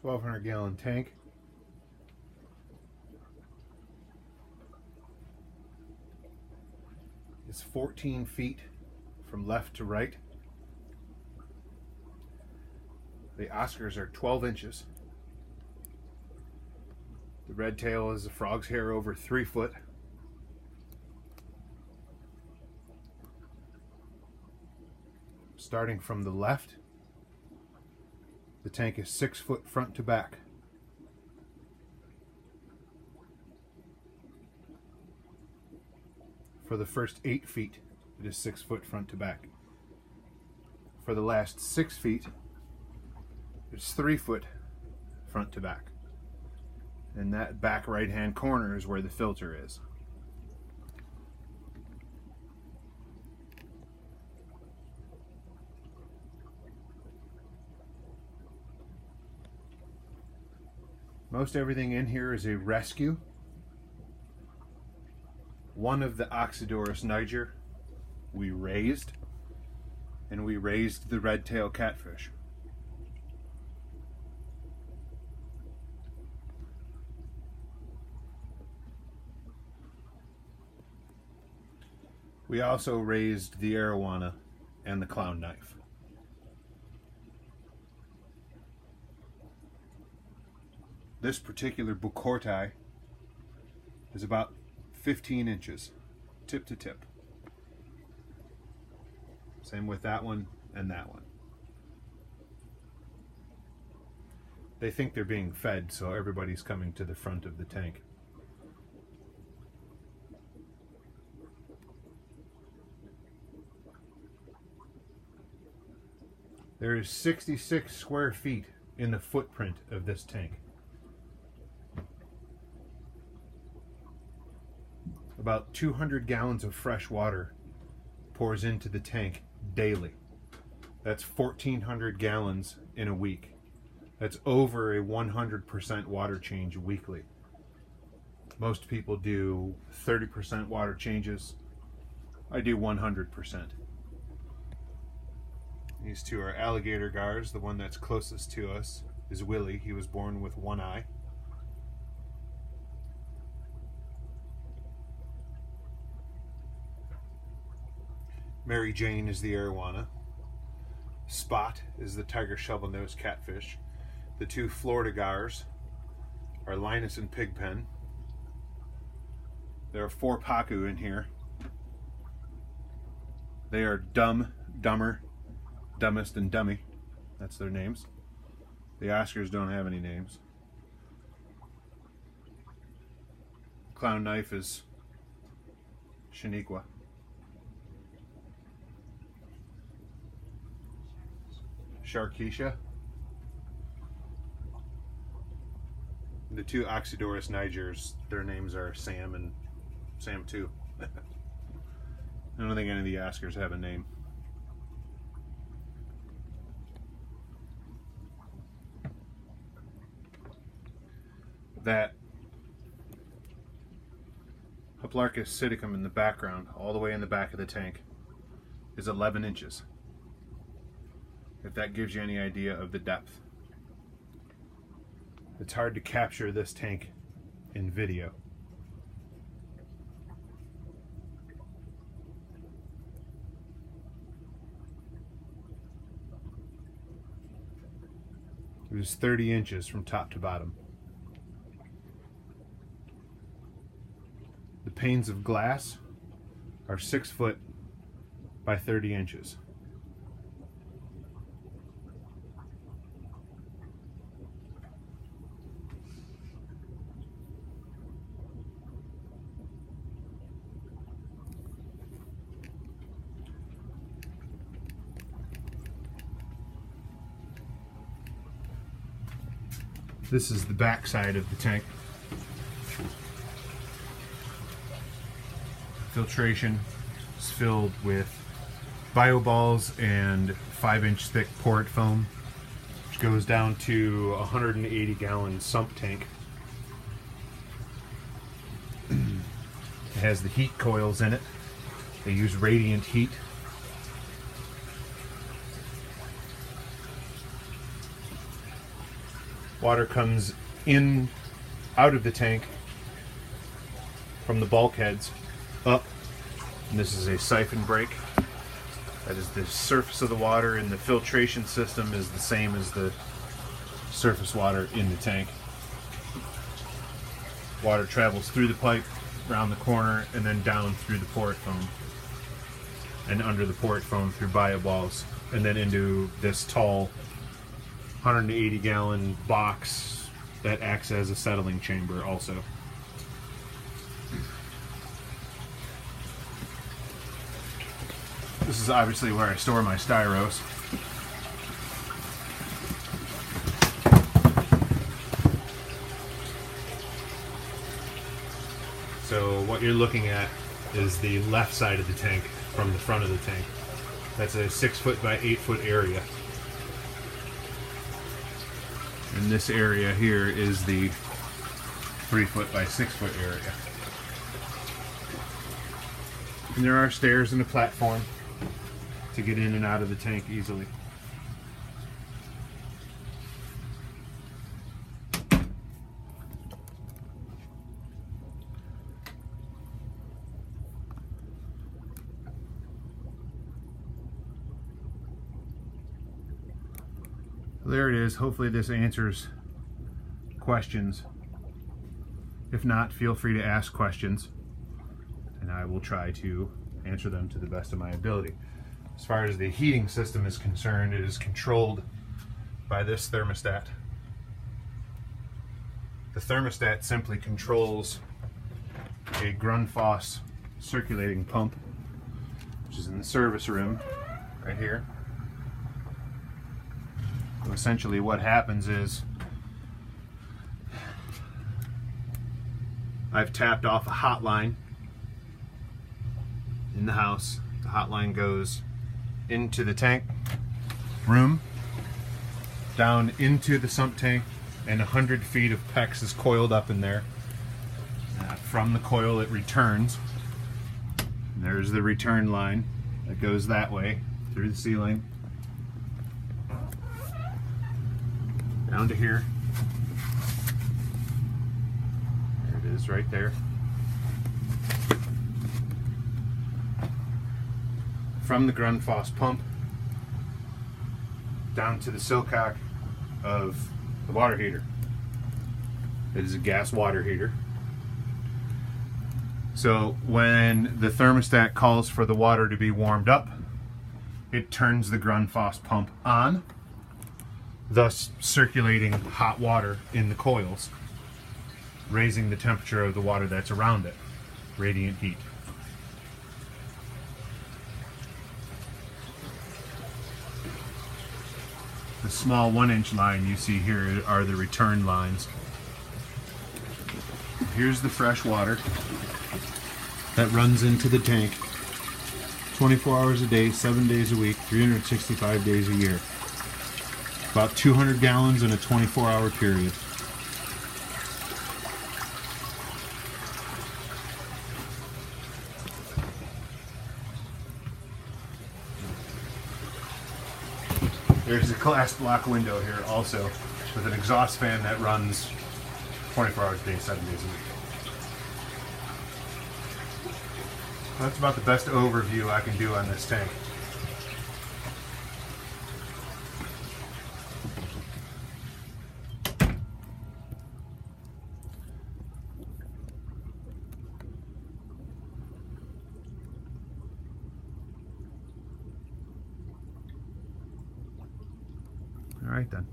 1,200 gallon tank. It's 14 feet from left to right. The Oscars are 12 inches. The red tail is a frog's hair over 3 foot. Starting from the left, the tank is 6 foot front to back. For the first 8 feet, it is 6 foot front to back. For the last 6 feet, it's 3 foot front to back. And that back right hand corner is where the filter is. Most everything in here is a rescue. One of the Oxydorus niger we raised, and we raised the red-tailed catfish. We also raised the arowana and the clown knife. This particular bucorti is about 15 inches, tip to tip. Same with that one and that one. They think they're being fed, so everybody's coming to the front of the tank. There is 66 square feet in the footprint of this tank. About 200 gallons of fresh water pours into the tank daily. That's 1,400 gallons in a week. That's over a 100% water change weekly. Most people do 30% water changes. I do 100%. These two are alligator gars. The one that's closest to us is Willie. He was born with one eye. Mary Jane is the arowana. Spot is the tiger shovel-nosed catfish. The two Florida gars are Linus and Pigpen. There are 4 pacu in here. They are dumb, dumber, dumbest, and dummy. That's their names. The Oscars don't have any names. Clown knife is Shaniqua. Sharkeisha. The two Oxydorus nigers, their names are Sam and Sam 2. I don't think any of the Oscars have a name. That Hoplarchus psittacum in the background, all the way in the back of the tank, is 11 inches. If that gives you any idea of the depth. It's hard to capture this tank in video. It was 30 inches from top to bottom. The panes of glass are 6 foot by 30 inches. This is the back side of the tank. Filtration is filled with bioballs and 5-inch thick port foam, which goes down to a 180 gallon sump tank. It has the heat coils in it. They use radiant heat. Water comes in, out of the tank from the bulkheads up, and this is a siphon break. That is the surface of the water, and the filtration system is the same as the surface water in the tank. Water travels through the pipe, around the corner, and then down through the port foam, and under the port foam through biobulbs, and then into this tall 180-gallon box that acts as a settling chamber also. This is obviously where I store my styros. So what you're looking at is the left side of the tank from the front of the tank. That's a 6 foot by 8 foot area. And this area here is the 3 foot by 6 foot area. And there are stairs and a platform to get in and out of the tank easily. There it is. Hopefully this answers questions. If not, feel free to ask questions and I will try to answer them to the best of my ability. As far as the heating system is concerned, it is controlled by this thermostat. The thermostat simply controls a Grundfos circulating pump, which is in the service room right here. So essentially what happens is I've tapped off a hotline in the house. The hotline goes into the tank room, down into the sump tank, and 100 feet of PEX is coiled up in there. From the coil it returns. And there's the return line that goes that way through the ceiling down to here. There it is right there. From the Grundfos pump down to the silcock of the water heater. It is a gas water heater. So when the thermostat calls for the water to be warmed up, it turns the Grundfos pump on, thus circulating hot water in the coils, raising the temperature of the water that's around it, radiant heat. The small 1-inch line you see here are the return lines. Here's the fresh water that runs into the tank 24 hours a day, 7 days a week, 365 days a year. About 200 gallons in a 24-hour period. There's a glass block window here also with an exhaust fan that runs 24 hours a day, 7 days a week. That's about the best overview I can do on this tank. All right then.